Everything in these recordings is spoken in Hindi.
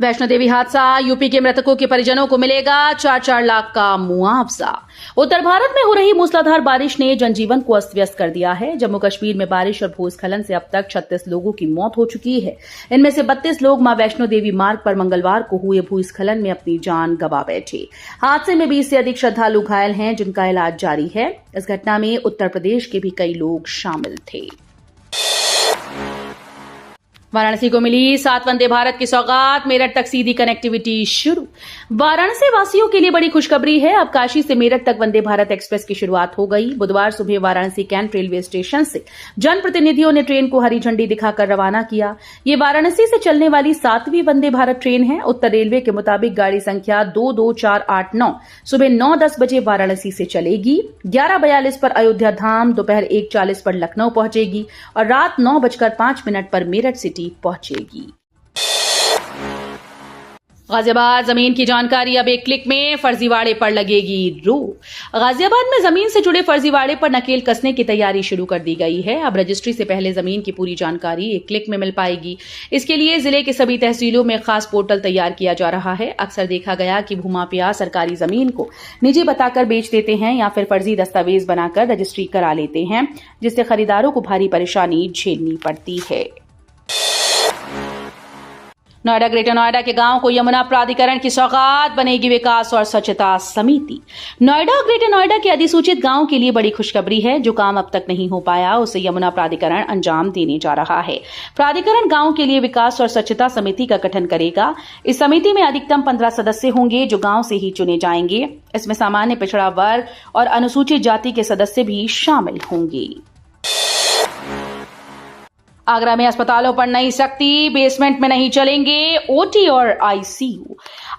वैष्णो देवी हादसा, यूपी के मृतकों के परिजनों को मिलेगा 4-4 लाख का मुआवजा। उत्तर भारत में हो रही मूसलाधार बारिश ने जनजीवन को अस्त व्यस्त कर दिया है। जम्मू कश्मीर में बारिश और भूस्खलन से अब तक 36 लोगों की मौत हो चुकी है। इनमें से 32 लोग मां वैष्णो देवी मार्ग पर मंगलवार को हुए भूस्खलन में अपनी जान गंवा बैठे। हादसे में 20 से अधिक श्रद्धालु घायल हैं, जिनका इलाज जारी है। इस घटना में उत्तर प्रदेश के भी कई लोग शामिल थे। वाराणसी को मिली 7 वंदे भारत की सौगात, मेरठ तक सीधी कनेक्टिविटी शुरू। वाराणसी वासियों के लिए बड़ी खुशखबरी है। अब काशी से मेरठ तक वंदे भारत एक्सप्रेस की शुरुआत हो गई। बुधवार सुबह वाराणसी कैंट रेलवे स्टेशन से जनप्रतिनिधियों ने ट्रेन को हरी झंडी दिखाकर रवाना किया। ये वाराणसी से चलने वाली 7वीं वंदे भारत ट्रेन है। उत्तर रेलवे के मुताबिक गाड़ी संख्या 22489 सुबह 9:10 बजे वाराणसी से चलेगी। 11:42 पर अयोध्या धाम, दोपहर 1:40 पर लखनऊ पहुंचेगी और रात 9:05 पर मेरठ सिटी पहुंचेगी। गाजियाबाद जमीन की जानकारी अब एक क्लिक में, फर्जीवाड़े पर लगेगी रोक। गाजियाबाद में जमीन से जुड़े फर्जीवाड़े पर नकेल कसने की तैयारी शुरू कर दी गई है। अब रजिस्ट्री से पहले जमीन की पूरी जानकारी एक क्लिक में मिल पाएगी। इसके लिए जिले के सभी तहसीलों में खास पोर्टल तैयार किया जा रहा है। अक्सर देखा गया कि भूमाफिया सरकारी जमीन को निजी बताकर बेच देते हैं या फिर फर्जी दस्तावेज बनाकर रजिस्ट्री करा लेते हैं, जिससे खरीदारों को भारी परेशानी झेलनी पड़ती है। नोएडा ग्रेटर नोएडा के गांव को यमुना प्राधिकरण की सौगात, बनेगी विकास और स्वच्छता समिति। नोएडा और ग्रेटर नोएडा के अधिसूचित गांव के लिए बड़ी खुशखबरी है। जो काम अब तक नहीं हो पाया उसे यमुना प्राधिकरण अंजाम देने जा रहा है। प्राधिकरण गांव के लिए विकास और स्वच्छता समिति का गठन करेगा। इस समिति में अधिकतम 15 सदस्य होंगे, जो गांव से ही चुने जाएंगे। इसमें सामान्य पिछड़ा वर्ग और अनुसूचित जाति के सदस्य भी शामिल होंगे। आगरा में अस्पतालों पर नई सख्ती, बेसमेंट में नहीं चलेंगे ओटी और आईसीयू।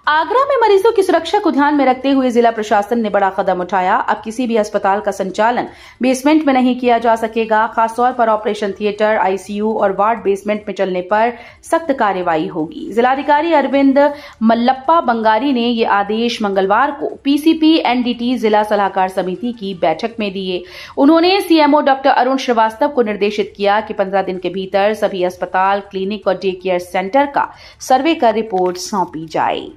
आगरा में मरीजों की सुरक्षा को ध्यान में रखते हुए जिला प्रशासन ने बड़ा कदम उठाया। अब किसी भी अस्पताल का संचालन बेसमेंट में नहीं किया जा सकेगा। खासतौर पर ऑपरेशन थिएटर, आईसीयू और वार्ड बेसमेंट में चलने पर सख्त कार्रवाई होगी। जिलाधिकारी अरविंद मल्लप्पा बंगारी ने ये आदेश मंगलवार को पीसीपी एनडीटी जिला सलाहकार समिति की बैठक में दिए। उन्होंने सीएमओ डॉक्टर अरुण श्रीवास्तव को निर्देशित किया कि 15 दिन के भीतर सभी अस्पताल, क्लिनिक और डे केयर सेंटर का सर्वे कर रिपोर्ट सौंपी जाए।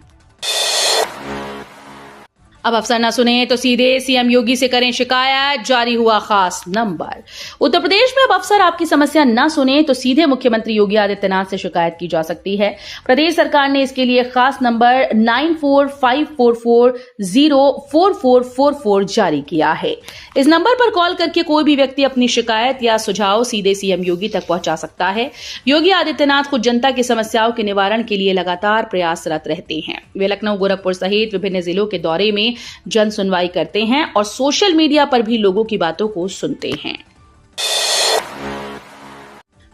अब अफसर न सुने तो सीधे सीएम योगी से करें शिकायत, जारी हुआ खास नंबर। उत्तर प्रदेश में अब अफसर आपकी समस्या न सुने तो सीधे मुख्यमंत्री योगी आदित्यनाथ से शिकायत की जा सकती है। प्रदेश सरकार ने इसके लिए खास नंबर 9454404444 जारी किया है। इस नंबर पर कॉल करके कोई भी व्यक्ति अपनी शिकायत या सुझाव सीधे सीएम योगी तक पहुंचा सकता है। योगी आदित्यनाथ खुद जनता की समस्याओं के निवारण के लिए लगातार प्रयासरत रहते हैं। वे लखनऊ, गोरखपुर सहित विभिन्न जिलों के दौरे में जन सुनवाई करते हैं और सोशल मीडिया पर भी लोगों की बातों को सुनते हैं।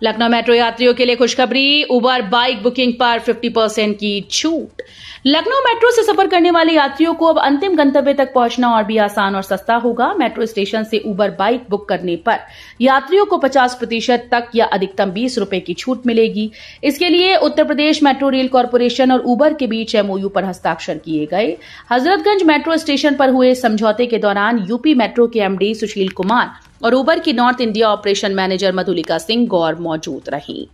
लखनऊ मेट्रो यात्रियों के लिए खुशखबरी, उबर बाइक बुकिंग पर 50% की छूट। लखनऊ मेट्रो से सफर करने वाले यात्रियों को अब अंतिम गंतव्य तक पहुंचना और भी आसान और सस्ता होगा। मेट्रो स्टेशन से उबर बाइक बुक करने पर यात्रियों को 50% तक या अधिकतम 20 रुपए की छूट मिलेगी। इसके लिए Uttar Pradesh metro rail corporation और उबर के बीच एमओयू पर हस्ताक्षर किए गए। हजरतगंज मेट्रो स्टेशन पर हुए समझौते के दौरान यूपी मेट्रो के एमडी सुशील कुमार और उबर की north India operation manager Madhulika Singh Gaur मौजूद रहीं।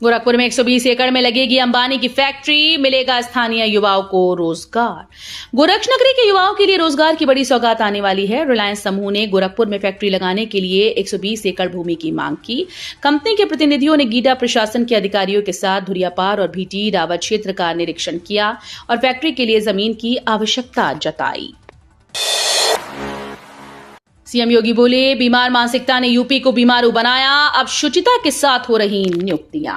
गोरखपुर में 120 एकड़ में लगेगी अंबानी की फैक्ट्री, मिलेगा स्थानीय युवाओं को रोजगार। गोरक्षनगरी के युवाओं के लिए रोजगार की बड़ी सौगात आने वाली है। रिलायंस समूह ने गोरखपुर में फैक्ट्री लगाने के लिए 120 एकड़ भूमि की मांग की। कंपनी के प्रतिनिधियों ने गीडा प्रशासन के अधिकारियों के साथ धुरियापार और भीटी रावत क्षेत्र का निरीक्षण किया और फैक्ट्री के लिए जमीन की आवश्यकता जताई। सीएम योगी बोले, बीमार मानसिकता ने यूपी को बीमारू बनाया, अब शुचिता के साथ हो रही नियुक्तियां।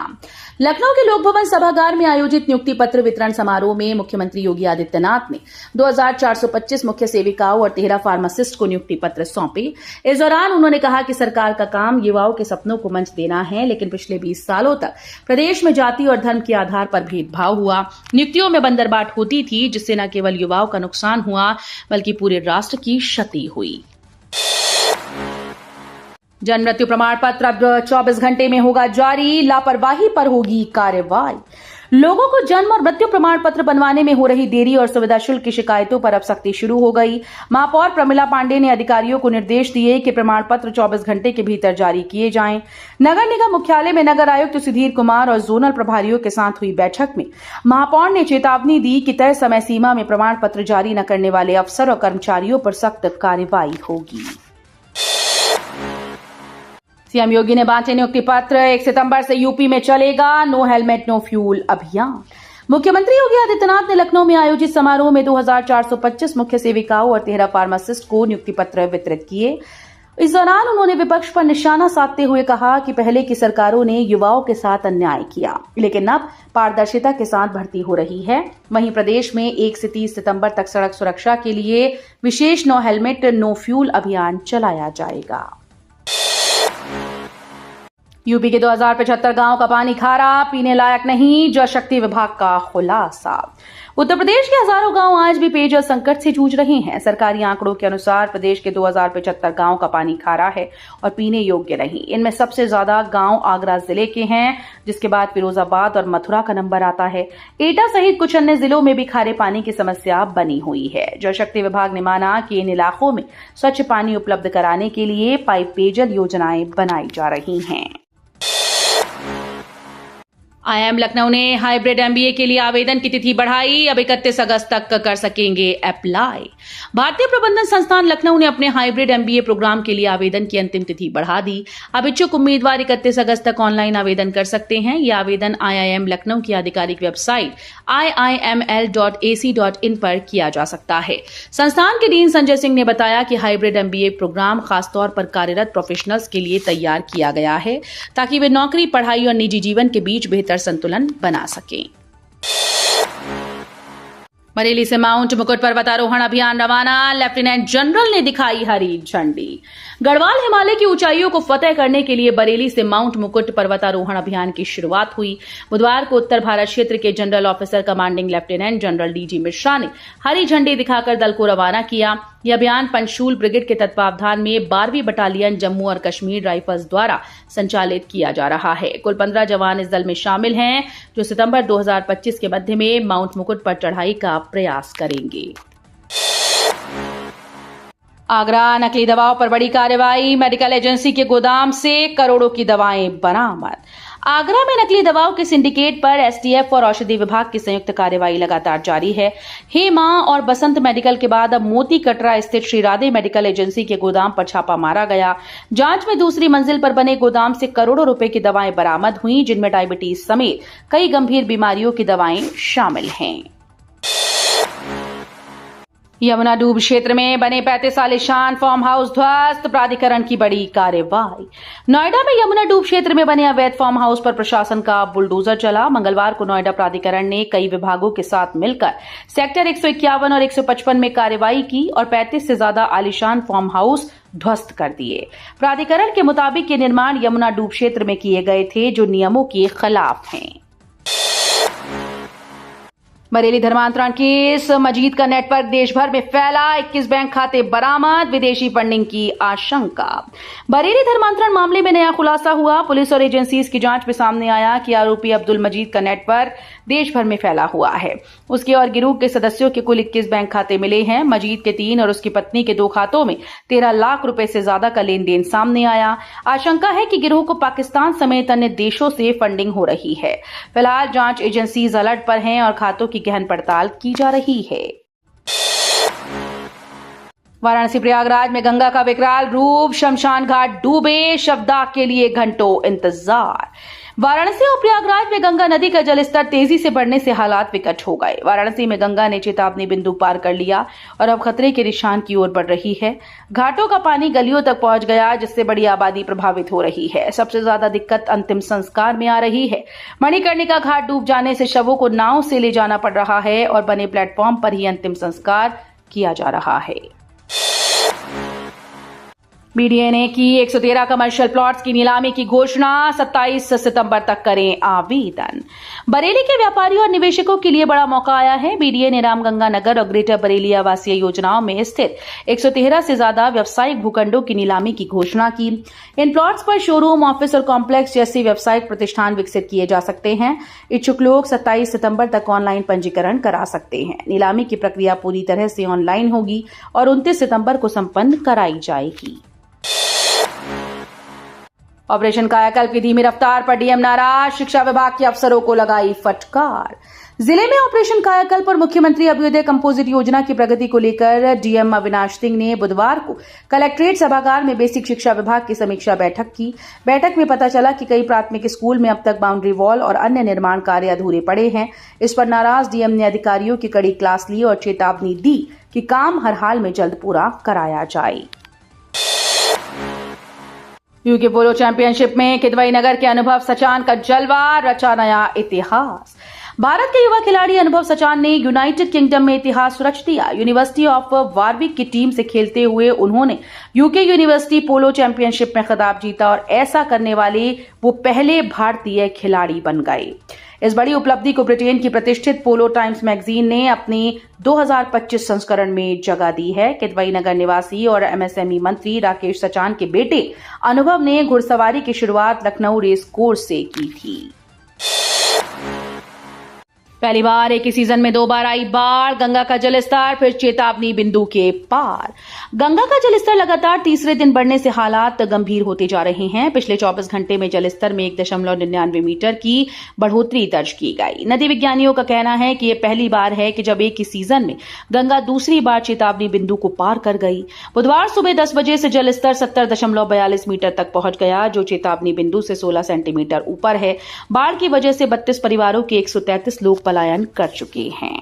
लखनऊ के लोक भवन सभागार में आयोजित नियुक्ति पत्र वितरण समारोह में मुख्यमंत्री योगी आदित्यनाथ ने 2425 मुख्य सेविकाओं और 13 फार्मासिस्ट को नियुक्ति पत्र सौंपे। इस दौरान उन्होंने कहा कि सरकार का काम युवाओं के सपनों को मंच देना है, लेकिन पिछले 20 सालों तक प्रदेश में जाति और धर्म के आधार पर भेदभाव हुआ। नियुक्तियों में बंदरबाट होती थी, जिससे न केवल युवाओं का नुकसान हुआ बल्कि पूरे राष्ट्र की क्षति हुई। जन मृत्यु प्रमाण पत्र अब 24 घंटे में होगा जारी, लापरवाही पर होगी कार्रवाई। लोगों को जन्म और मृत्यु प्रमाण पत्र बनवाने में हो रही देरी और सुविधा शुल्क की शिकायतों पर अब सख्ती शुरू हो गई। महापौर प्रमिला पांडे ने अधिकारियों को निर्देश दिए कि प्रमाण पत्र 24 घंटे के भीतर जारी किए जाएं। नगर निगम मुख्यालय में नगर आयुक्त सुधीर कुमार और जोनल प्रभारियों के साथ हुई बैठक में महापौर ने चेतावनी दी कि तय समय सीमा में प्रमाण पत्र जारी न करने वाले अफसर और कर्मचारियों पर सख्त कार्रवाई होगी। सीएम योगी ने बांटे नियुक्ति पत्र। 1 सितंबर से यूपी में चलेगा नो हेलमेट नो फ्यूल अभियान। मुख्यमंत्री योगी आदित्यनाथ ने लखनऊ में आयोजित समारोह में 2425 मुख्य सेविकाओं और 13 फार्मासिस्ट को नियुक्ति पत्र वितरित किए। इस दौरान उन्होंने विपक्ष पर निशाना साधते हुए कहा कि पहले की सरकारों ने युवाओं के साथ अन्याय किया, लेकिन अब पारदर्शिता के साथ भर्ती हो रही है। वहीं प्रदेश में 1 से 30 सितंबर तक सड़क सुरक्षा के लिए विशेष नो हेलमेट नो फ्यूल अभियान चलाया जाएगा। यूपी के 2075 गांव का पानी खारा, पीने लायक नहीं, जल शक्ति विभाग का खुलासा। उत्तर प्रदेश के हजारों गांव आज भी पेयजल संकट से जूझ रहे हैं। सरकारी आंकड़ों के अनुसार प्रदेश के 2075 गांव का पानी खारा है और पीने योग्य नहीं। इनमें सबसे ज्यादा गांव आगरा जिले के हैं, जिसके बाद फिरोजाबाद और मथुरा का नंबर आता है। एटा सहित कुछ अन्य जिलों में भी खारे पानी की समस्या बनी हुई है। जल शक्ति विभाग ने माना कि इन इलाकों में स्वच्छ पानी उपलब्ध कराने के लिए पाइप पेयजल योजनाएं बनाई जा रही हैं। आईआईएम लखनऊ ने हाइब्रिड एमबीए के लिए आवेदन की तिथि बढ़ाई। अब 31 अगस्त तक कर सकेंगे अप्लाई। भारतीय प्रबंधन संस्थान लखनऊ ने अपने हाइब्रिड एमबीए प्रोग्राम के लिए आवेदन की अंतिम तिथि बढ़ा दी। अब इच्छुक उम्मीदवार 31 अगस्त तक ऑनलाइन आवेदन कर सकते हैं। यह आवेदन आईआईएम लखनऊ की आधिकारिक वेबसाइट iiml.ac.in पर किया जा सकता है। संस्थान के डीन संजय सिंह ने बताया कि हाइब्रिड एमबीए प्रोग्राम खासतौर पर कार्यरत प्रोफेशनल्स के लिए तैयार किया गया है, ताकि वे नौकरी, पढ़ाई और निजी जीवन के बीच बेहतर संतुलन बना सकें। बरेली से माउंट मुकुट पर्वतारोहण अभियान रवाना। लेफ्टिनेंट जनरल ने दिखाई हरी झंडी। गढ़वाल हिमालय की ऊंचाइयों को फतेह करने के लिए बरेली से माउंट मुकुट पर्वतारोहण अभियान की शुरुआत हुई। बुधवार को उत्तर भारत क्षेत्र के general officer commanding lieutenant general DG Mishra ने हरी झंडी दिखाकर दल को रवाना किया। यह अभियान पंचशूल ब्रिगेड के तत्वावधान में 12वीं बटालियन जम्मू और कश्मीर राइफल्स द्वारा संचालित किया जा रहा है। कुल 15 जवान इस दल में शामिल हैं, जो सितंबर 2025 के मध्य में माउंट मुकुट पर चढ़ाई का प्रयास करेंगे। आगरा, नकली दवाओं पर बड़ी कार्रवाई। मेडिकल एजेंसी के गोदाम से करोड़ों की दवाएं बरामद। आगरा में नकली दवाओं के सिंडिकेट पर एसटीएफ और औषधि विभाग की संयुक्त कार्रवाई लगातार जारी है। हेमा और बसंत मेडिकल के बाद अब मोती कटरा स्थित श्री राधे मेडिकल एजेंसी के गोदाम पर छापा मारा गया। जांच में दूसरी मंजिल पर बने गोदाम से करोड़ों रुपए की दवाएं बरामद हुई, जिनमें डायबिटीज समेत कई गंभीर बीमारियों की दवाएं शामिल हैं। यमुना डूब क्षेत्र में बने 35 आलीशान फार्म हाउस ध्वस्त, प्राधिकरण की बड़ी कार्रवाई। नोएडा में यमुना डूब क्षेत्र में बने अवैध फार्म हाउस पर प्रशासन का बुलडोजर चला। मंगलवार को नोएडा प्राधिकरण ने कई विभागों के साथ मिलकर सेक्टर 151 और 155 में कार्रवाई की और 35 से ज्यादा आलीशान फार्म हाउस ध्वस्त कर दिए। प्राधिकरण के मुताबिक ये निर्माण यमुना डूब क्षेत्र में किए गए थे, जो नियमों के खिलाफ हैं। बरेली धर्मांतरण केस। मजीद का नेटवर्क देश भर में फैला, 21 बैंक खाते बरामद, विदेशी फंडिंग की आशंका। बरेली धर्मांतरण मामले में नया खुलासा हुआ। पुलिस और एजेंसीज की जांच में सामने आया कि आरोपी अब्दुल मजीद का नेटवर्क देश भर में फैला हुआ है। उसके और गिरोह के सदस्यों के कुल 21 बैंक खाते मिले हैं। मजीद के 3 और उसकी पत्नी के 2 खातों में 13 लाख रुपए से ज्यादा का लेन देन सामने आया। आशंका है कि गिरोह को पाकिस्तान समेत अन्य देशों से फंडिंग हो रही है। फिलहाल जांच एजेंसीज अलर्ट पर हैं और खातों की गहन पड़ताल की जा रही है। वाराणसी प्रयागराज में गंगा का विकराल रूप, शमशान घाट डूबे, शवदाह के लिए घंटों इंतजार। वाराणसी और प्रयागराज में गंगा नदी का जलस्तर तेजी से बढ़ने से हालात विकट हो गए। वाराणसी में गंगा ने चेतावनी बिंदु पार कर लिया और अब खतरे के निशान की ओर बढ़ रही है। घाटों का पानी गलियों तक पहुंच गया, जिससे बड़ी आबादी प्रभावित हो रही है। सबसे ज्यादा दिक्कत अंतिम संस्कार में आ रही है। मणिकर्णिका घाट डूब जाने से शवों को नाव से ले जाना पड़ रहा है और बने प्लेटफॉर्म पर ही अंतिम संस्कार किया जा रहा है। बीडीए ने की 113 कमर्शियल प्लॉट्स की नीलामी की घोषणा, 27 सितंबर तक करें आवेदन। बरेली के व्यापारियों और निवेशकों के लिए बड़ा मौका आया है। बीडीए ने रामगंगा नगर और ग्रेटर बरेली आवासीय योजनाओं में स्थित 113 से ज्यादा व्यावसायिक भूखंडों की नीलामी की घोषणा की। इन प्लॉट्स पर शोरूम, ऑफिस और कॉम्प्लेक्स जैसे व्यावसायिक प्रतिष्ठान विकसित किए जा सकते हैं। इच्छुक लोग 27 सितंबर तक ऑनलाइन पंजीकरण करा सकते हैं। नीलामी की प्रक्रिया पूरी तरह से ऑनलाइन होगी और 29 सितंबर को संपन्न कराई जाएगी। ऑपरेशन कायाकल्प की धीमी रफ्तार पर डीएम नाराज, शिक्षा विभाग के अफसरों को लगाई फटकार। जिले में ऑपरेशन कायाकल्प और मुख्यमंत्री अभ्युदय कंपोजिट योजना की प्रगति को लेकर डीएम अविनाश सिंह ने बुधवार को कलेक्ट्रेट सभागार में बेसिक शिक्षा विभाग की समीक्षा बैठक की। बैठक में पता चला कि कई प्राथमिक स्कूल में अब तक बाउंड्री वॉल और अन्य निर्माण कार्य अधूरे पड़े हैं। इस पर नाराज डीएम ने अधिकारियों की कड़ी क्लास ली और चेतावनी दी कि काम हर हाल में जल्द पूरा कराया जाए। यूके पोलो चैंपियनशिप में किदवई नगर के अनुभव सचान का जलवा, रचा नया इतिहास। भारत के युवा खिलाड़ी अनुभव सचान ने यूनाइटेड किंगडम में इतिहास रच दिया। यूनिवर्सिटी ऑफ वारविक की टीम से खेलते हुए उन्होंने यूके यूनिवर्सिटी पोलो चैंपियनशिप में खिताब जीता और ऐसा करने वाले वो पहले भारतीय खिलाड़ी बन गए। इस बड़ी उपलब्धि को ब्रिटेन की प्रतिष्ठित पोलो टाइम्स मैगजीन ने अपने 2025 संस्करण में जगह दी है। किदवई नगर निवासी और एमएसएमई मंत्री राकेश सचान के बेटे अनुभव ने घुड़सवारी की शुरुआत लखनऊ रेस कोर्स से की थी। पहली बार एक ही सीजन में 2 बार आई बाढ़, गंगा का जलस्तर फिर चेतावनी बिंदु के पार। गंगा का जलस्तर लगातार तीसरे दिन बढ़ने से हालात गंभीर होते जा रहे हैं। पिछले 24 घंटे में जलस्तर में 1.99 मीटर की बढ़ोतरी दर्ज की गई। नदी विज्ञानियों का कहना है कि यह पहली बार है कि जब एक ही सीजन में गंगा दूसरी बार चेतावनी बिंदु को पार कर गई। बुधवार सुबह 10 बजे से जलस्तर 70.42 मीटर तक पहुंच गया, जो चेतावनी बिंदु से 16 सेंटीमीटर ऊपर है। बाढ़ की वजह से 32 परिवारों के 133 लोग पलायन कर चुके हैं।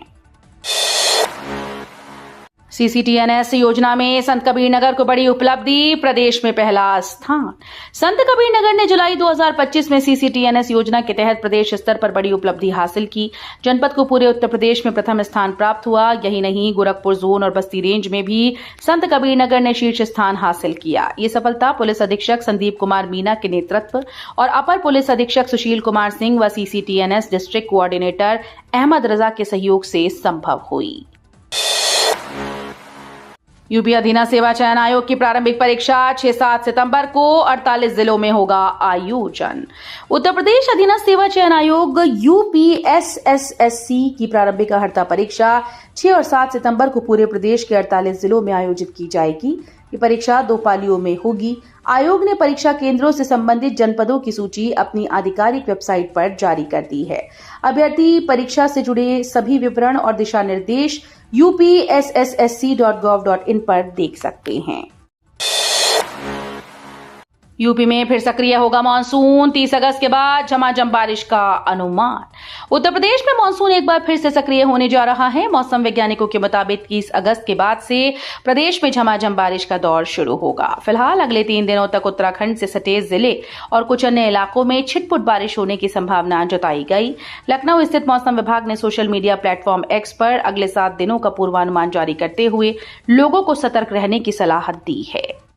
सीसीटीएनएस योजना में संत कबीर नगर को बड़ी उपलब्धि, प्रदेश में पहला स्थान। संत कबीर नगर ने जुलाई 2025 में सीसीटीएनएस योजना के तहत प्रदेश स्तर पर बड़ी उपलब्धि हासिल की। जनपद को पूरे उत्तर प्रदेश में प्रथम स्थान प्राप्त हुआ। यही नहीं, गोरखपुर जोन और बस्ती रेंज में भी संत कबीर नगर ने शीर्ष स्थान हासिल किया। ये सफलता पुलिस अधीक्षक संदीप कुमार मीना के नेतृत्व और अपर पुलिस अधीक्षक सुशील कुमार सिंह व सीसीटीएनएस डिस्ट्रिक्ट कोऑर्डिनेटर अहमद रजा के सहयोग से संभव हुई। यूपी अधीना सेवा चयन आयोग की प्रारंभिक परीक्षा 6-7 सितंबर को 48 जिलों में होगा आयोजन। उत्तर प्रदेश अधीना सेवा चयन आयोग यूपीएसएसएससी की प्रारंभिक अर्हता परीक्षा 6 और 7 सितंबर को पूरे प्रदेश के 48 जिलों में आयोजित की जाएगी। ये परीक्षा 2 पालियों में होगी। आयोग ने परीक्षा केंद्रों से संबंधित जनपदों की सूची अपनी आधिकारिक वेबसाइट पर जारी कर दी है। अभ्यर्थी परीक्षा से जुड़े सभी विवरण और दिशा निर्देश upssc.gov.in पर देख सकते हैं। यूपी में फिर सक्रिय होगा मानसून, 30 अगस्त के बाद झमाझम बारिश का अनुमान। उत्तर प्रदेश में मानसून एक बार फिर से सक्रिय होने जा रहा है। मौसम वैज्ञानिकों के मुताबिक 30 अगस्त के बाद से प्रदेश में झमाझम बारिश का दौर शुरू होगा। फिलहाल अगले 3 दिनों तक उत्तराखंड से सटे जिले और कुछ अन्य इलाकों में छिटपुट बारिश होने की संभावना जताई गई। लखनऊ स्थित मौसम विभाग ने सोशल मीडिया प्लेटफॉर्म एक्स पर अगले 7 दिनों का पूर्वानुमान जारी करते हुए लोगों को सतर्क रहने की सलाह दी है।